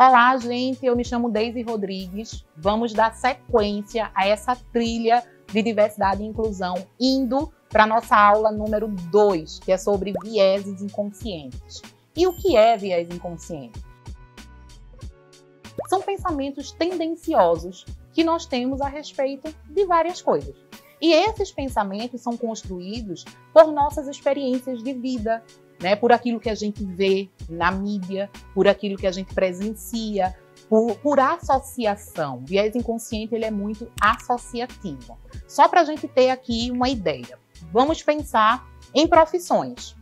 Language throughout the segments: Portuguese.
Olá, gente, eu me chamo Deise Rodrigues. Vamos dar sequência a essa trilha de diversidade e inclusão, indo para a nossa aula número 2, que é sobre vieses inconscientes. E o que é viés inconsciente? São pensamentos tendenciosos que nós temos a respeito de várias coisas. E esses pensamentos são construídos por nossas experiências de vida, né? Por aquilo que a gente vê na mídia, por aquilo que a gente presencia, por associação. O viés inconsciente ele é muito associativo. Só para a gente ter aqui uma ideia, vamos pensar em profissões.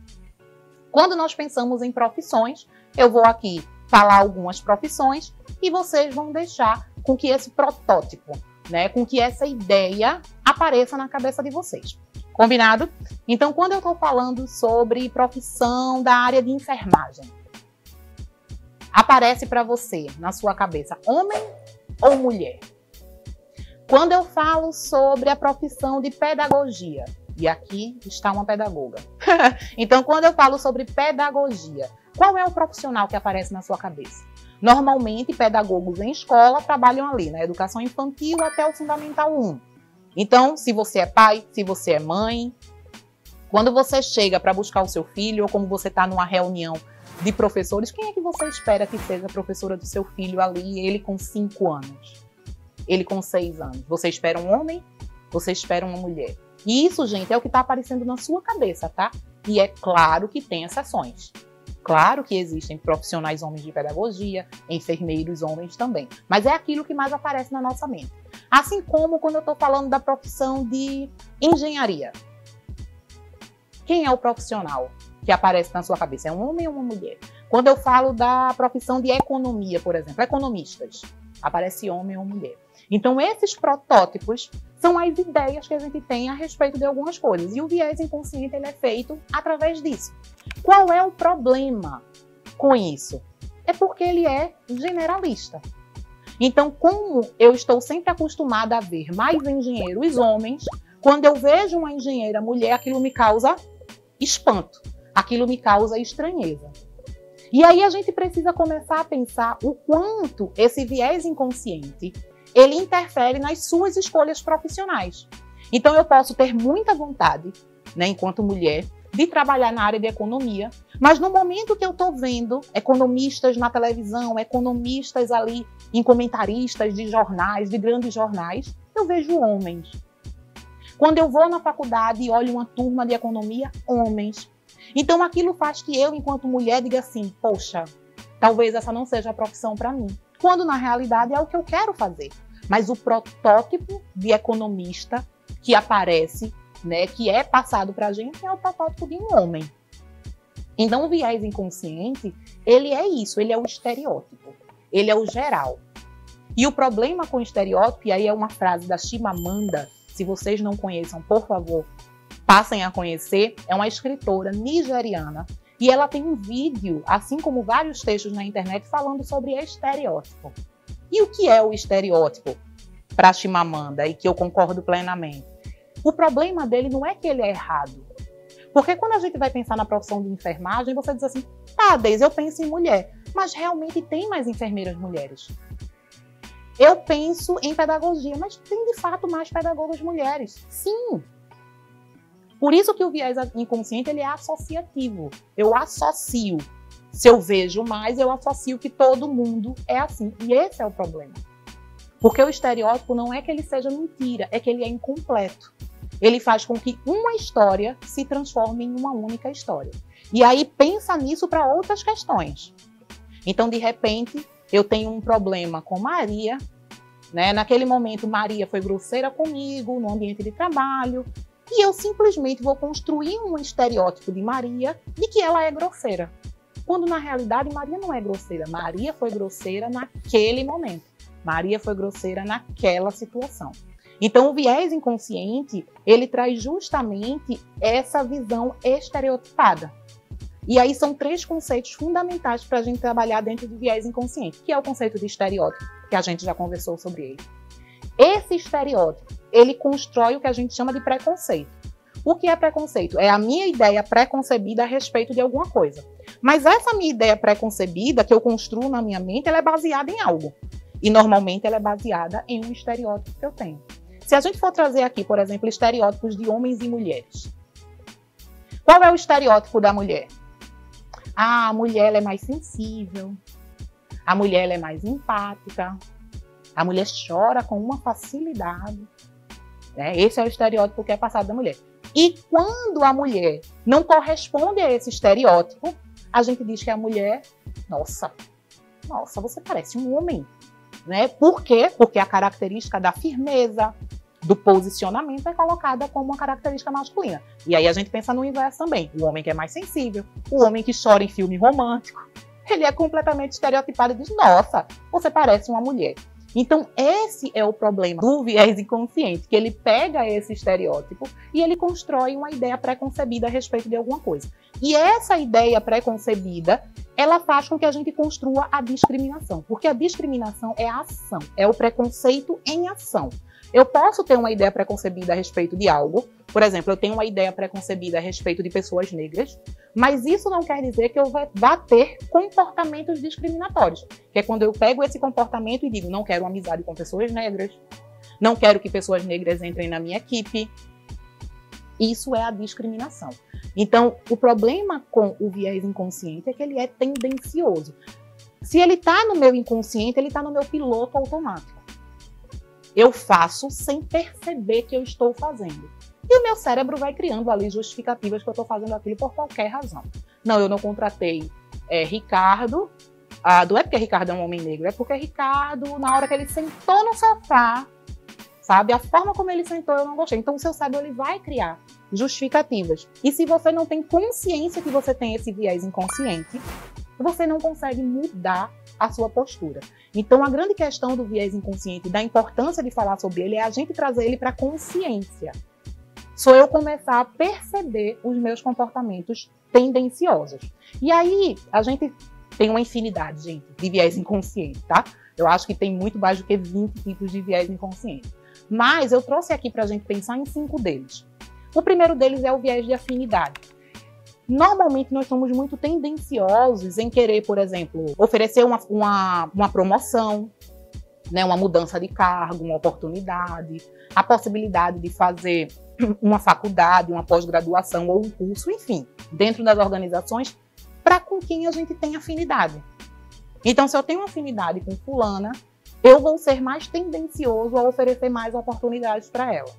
Quando nós pensamos em profissões, eu vou aqui falar algumas profissões e vocês vão deixar com que esse protótipo, né, com que essa ideia apareça na cabeça de vocês. Combinado? Então, quando eu estou falando sobre profissão da área de enfermagem, aparece para você, na sua cabeça, homem ou mulher? Quando eu falo sobre a profissão de pedagogia, e aqui está uma pedagoga. Então, quando eu falo sobre pedagogia, qual é o profissional que aparece na sua cabeça? Normalmente, pedagogos em escola trabalham ali, na educação infantil até o Fundamental 1. Então, se você é pai, se você é mãe, quando você chega para buscar o seu filho, ou como você está numa reunião de professores, quem é que você espera que seja a professora do seu filho ali, ele com 5 anos, ele com 6 anos? Você espera um homem? Você espera uma mulher? E isso, gente, é o que está aparecendo na sua cabeça, tá? E é claro que tem exceções. Claro que existem profissionais homens de pedagogia, enfermeiros homens também. Mas é aquilo que mais aparece na nossa mente. Assim como quando eu estou falando da profissão de engenharia. Quem é o profissional que aparece na sua cabeça? É um homem ou uma mulher? Quando eu falo da profissão de economia, por exemplo, economistas, aparece homem ou mulher. Então, esses protótipos são as ideias que a gente tem a respeito de algumas coisas. E o viés inconsciente ele é feito através disso. Qual é o problema com isso? É porque ele é generalista. Então, como eu estou sempre acostumada a ver mais engenheiros homens, quando eu vejo uma engenheira mulher, aquilo me causa espanto, aquilo me causa estranheza. E aí a gente precisa começar a pensar o quanto esse viés inconsciente ele interfere nas suas escolhas profissionais. Então, eu posso ter muita vontade, né, enquanto mulher, de trabalhar na área de economia, mas no momento que eu estou vendo economistas na televisão, economistas ali em comentaristas de jornais, de grandes jornais, eu vejo homens. Quando eu vou na faculdade e olho uma turma de economia, homens. Então aquilo faz que eu, enquanto mulher, diga assim, poxa, talvez essa não seja a profissão para mim. Quando na realidade é o que eu quero fazer. Mas o protótipo de economista que aparece, né, que é passado para a gente, é o protótipo de um homem. Então, o viés inconsciente, ele é isso, ele é o estereótipo, ele é o geral. E o problema com o estereótipo, e aí é uma frase da Chimamanda, se vocês não conheçam, por favor, passem a conhecer, é uma escritora nigeriana, e ela tem um vídeo, assim como vários textos na internet, falando sobre estereótipo. E o que é o estereótipo para Chimamanda, e que eu concordo plenamente? O problema dele não é que ele é errado. Porque quando a gente vai pensar na profissão de enfermagem, você diz assim, tá, Deise, eu penso em mulher, mas realmente tem mais enfermeiras mulheres. Eu penso em pedagogia, mas tem de fato mais pedagogas mulheres. Sim. Por isso que o viés inconsciente ele é associativo. Eu associo. Se eu vejo mais, eu associo que todo mundo é assim. E esse é o problema. Porque o estereótipo não é que ele seja mentira, é que ele é incompleto. Ele faz com que uma história se transforme em uma única história. E aí pensa nisso para outras questões. Então, de repente, eu tenho um problema com Maria, né? Naquele momento, Maria foi grosseira comigo no ambiente de trabalho, e eu simplesmente vou construir um estereótipo de Maria de que ela é grosseira. Quando, na realidade, Maria não é grosseira. Maria foi grosseira naquele momento. Maria foi grosseira naquela situação. Então, o viés inconsciente, ele traz justamente essa visão estereotipada. E aí são 3 conceitos fundamentais para a gente trabalhar dentro do viés inconsciente, que é o conceito de estereótipo, que a gente já conversou sobre ele. Esse estereótipo, ele constrói o que a gente chama de preconceito. O que é preconceito? É a minha ideia preconcebida a respeito de alguma coisa. Mas essa minha ideia pré-concebida que eu construo na minha mente, ela é baseada em algo. E normalmente ela é baseada em um estereótipo que eu tenho. Se a gente for trazer aqui, por exemplo, estereótipos de homens e mulheres. Qual é o estereótipo da mulher? Ah, a mulher ela é mais sensível. A mulher ela é mais empática. A mulher chora com uma facilidade. Né? Esse é o estereótipo que é passado da mulher. E quando a mulher não corresponde a esse estereótipo, a gente diz que a mulher, nossa, você parece um homem. Né? Por quê? Porque a característica da firmeza, do posicionamento é colocada como uma característica masculina. E aí a gente pensa no inverso também. O homem que é mais sensível, o homem que chora em filme romântico, ele é completamente estereotipado e diz, nossa, você parece uma mulher. Então esse é o problema do viés inconsciente, que ele pega esse estereótipo e ele constrói uma ideia pré-concebida a respeito de alguma coisa. E essa ideia pré-concebida, ela faz com que a gente construa a discriminação, porque a discriminação é a ação, é o preconceito em ação. Eu posso ter uma ideia pré-concebida a respeito de algo, por exemplo, eu tenho uma ideia pré-concebida a respeito de pessoas negras, mas isso não quer dizer que eu vá ter comportamentos discriminatórios, que é quando eu pego esse comportamento e digo, não quero amizade com pessoas negras, não quero que pessoas negras entrem na minha equipe. Isso é a discriminação. Então, o problema com o viés inconsciente é que ele é tendencioso. Se ele está no meu inconsciente, ele está no meu piloto automático. Eu faço sem perceber que eu estou fazendo. E o meu cérebro vai criando ali justificativas que eu estou fazendo aquilo por qualquer razão. Não, eu não contratei Ricardo. Não é porque Ricardo é um homem negro, é porque Ricardo, na hora que ele sentou no sofá, sabe, a forma como ele sentou eu não gostei. Então o seu cérebro ele vai criar justificativas. E se você não tem consciência que você tem esse viés inconsciente, você não consegue mudar a sua postura. Então, a grande questão do viés inconsciente, da importância de falar sobre ele, é a gente trazer ele para a consciência. Sou eu começar a perceber os meus comportamentos tendenciosos. E aí, a gente tem uma infinidade, gente, de viés inconsciente, tá? Eu acho que tem muito mais do que 20 tipos de viés inconsciente. Mas eu trouxe aqui para a gente pensar em 5 deles. O primeiro deles é o viés de afinidade. Normalmente nós somos muito tendenciosos em querer, por exemplo, oferecer uma promoção, né, uma mudança de cargo, uma oportunidade, a possibilidade de fazer uma faculdade, uma pós-graduação ou um curso, enfim, dentro das organizações, para com quem a gente tem afinidade. Então, se eu tenho afinidade com fulana, eu vou ser mais tendencioso a oferecer mais oportunidades para ela.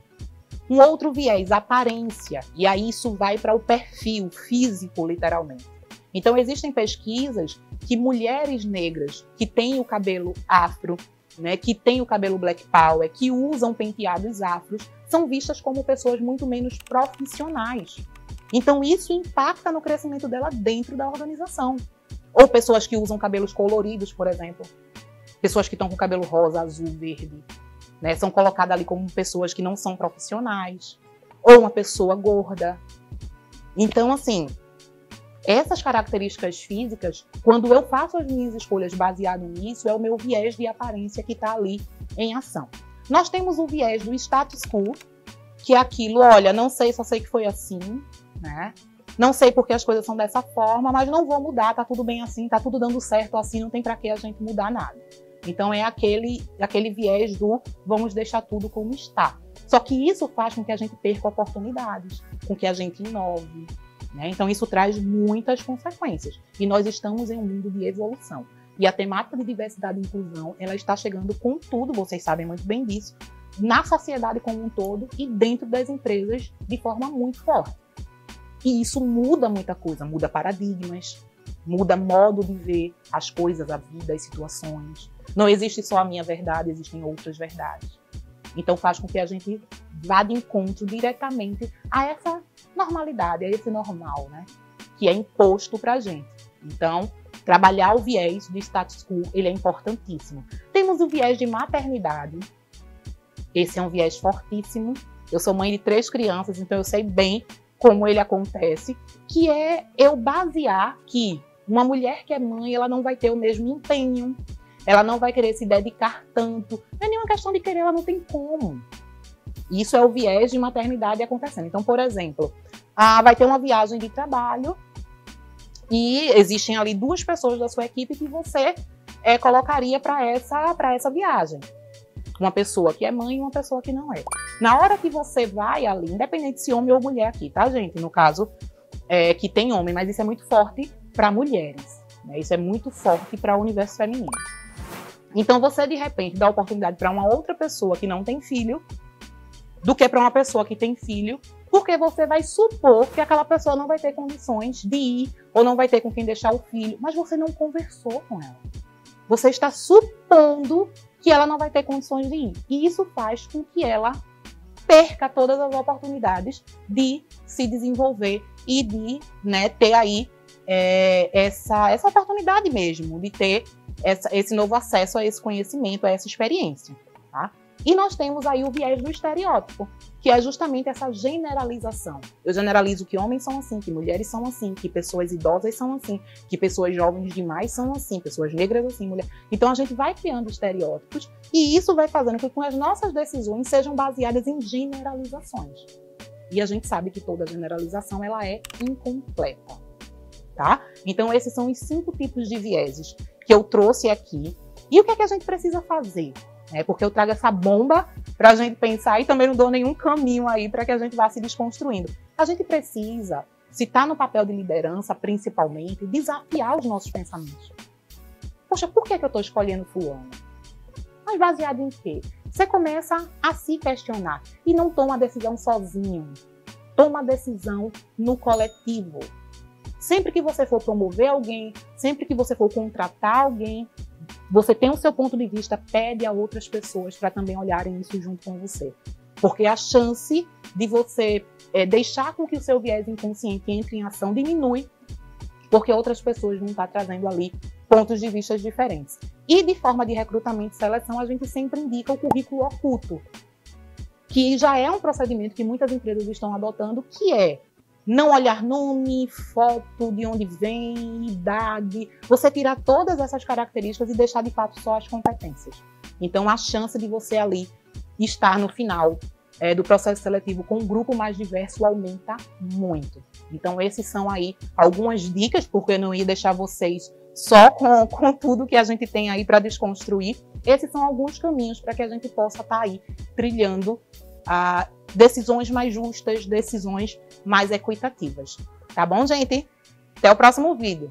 Um outro viés, aparência, e aí isso vai para o perfil físico, literalmente. Então, existem pesquisas que mulheres negras que têm o cabelo afro, né, que têm o cabelo black power, que usam penteados afros, são vistas como pessoas muito menos profissionais. Então, isso impacta no crescimento dela dentro da organização. Ou pessoas que usam cabelos coloridos, por exemplo. Pessoas que estão com cabelo rosa, azul, verde. Né, são colocadas ali como pessoas que não são profissionais, ou uma pessoa gorda. Então, assim, essas características físicas, quando eu faço as minhas escolhas baseado nisso, é o meu viés de aparência que está ali em ação. Nós temos o viés do status quo, que é aquilo, olha, não sei, só sei que foi assim, né? Não sei porque as coisas são dessa forma, mas não vou mudar, tá tudo bem assim, tá tudo dando certo assim, não tem para que a gente mudar nada. Então é aquele viés do vamos deixar tudo como está. Só que isso faz com que a gente perca oportunidades, com que a gente inove, né? Então isso traz muitas consequências. E nós estamos em um mundo de evolução. E a temática de diversidade e inclusão, ela está chegando com tudo, vocês sabem muito bem disso, na sociedade como um todo e dentro das empresas de forma muito forte. E isso muda muita coisa, muda paradigmas, muda modo de ver as coisas, a vida, as situações. Não existe só a minha verdade, existem outras verdades. Então faz com que a gente vá de encontro diretamente a essa normalidade, a esse normal, né? Que é imposto pra gente. Então, trabalhar o viés de status quo, ele é importantíssimo. Temos o viés de maternidade. Esse é um viés fortíssimo. Eu sou mãe de 3 crianças, então eu sei bem como ele acontece, que é eu basear que uma mulher que é mãe, ela não vai ter o mesmo empenho, ela não vai querer se dedicar tanto. Não é nenhuma questão de querer, ela não tem como. Isso é o viés de maternidade acontecendo. Então, por exemplo, vai ter uma viagem de trabalho E existem ali 2 pessoas da sua equipe que você colocaria para essa viagem. Uma pessoa que é mãe e uma pessoa que não é. Na hora que você vai ali, independente se homem ou mulher aqui, tá, gente? No caso, que tem homem, mas isso é muito forte para mulheres. Né? Isso é muito forte para o universo feminino. Então, você, de repente, dá oportunidade para uma outra pessoa que não tem filho do que para uma pessoa que tem filho, porque você vai supor que aquela pessoa não vai ter condições de ir ou não vai ter com quem deixar o filho, mas você não conversou com ela. Você está supondo que ela não vai ter condições de ir. E isso faz com que ela perca todas as oportunidades de se desenvolver e de, né, ter aí essa oportunidade mesmo, de ter esse novo acesso a esse conhecimento, a essa experiência. Tá? E nós temos aí o viés do estereótipo, que é justamente essa generalização. Eu generalizo que homens são assim, que mulheres são assim, que pessoas idosas são assim, que pessoas jovens demais são assim, pessoas negras assim, mulher. Então a gente vai criando estereótipos e isso vai fazendo com que as nossas decisões sejam baseadas em generalizações. E a gente sabe que toda generalização ela é incompleta, tá? Então esses são os 5 tipos de vieses que eu trouxe aqui. E o que é que a gente precisa fazer? Porque eu trago essa bomba para a gente pensar e também não dou nenhum caminho aí para que a gente vá se desconstruindo. A gente precisa, se está no papel de liderança, principalmente, desafiar os nossos pensamentos. Poxa, por que eu estou escolhendo fulano? Mas baseado em quê? Você começa a se questionar e não toma a decisão sozinho. Toma a decisão no coletivo. Sempre que você for promover alguém, sempre que você for contratar alguém, você tem o seu ponto de vista, pede a outras pessoas para também olharem isso junto com você. Porque a chance de você deixar com que o seu viés inconsciente entre em ação diminui, porque outras pessoas vão estar trazendo ali pontos de vista diferentes. E de forma de recrutamento e seleção, a gente sempre indica o currículo oculto, que já é um procedimento que muitas empresas estão adotando, que é não olhar nome, foto, de onde vem, idade. Você tirar todas essas características e deixar de fato só as competências. Então a chance de você ali estar no final do processo seletivo com um grupo mais diverso aumenta muito. Então esses são aí algumas dicas, porque eu não ia deixar vocês só com tudo que a gente tem aí para desconstruir. Esses são alguns caminhos para que a gente possa estar aí trilhando decisões mais justas, decisões mais equitativas. Tá bom, gente? Até o próximo vídeo.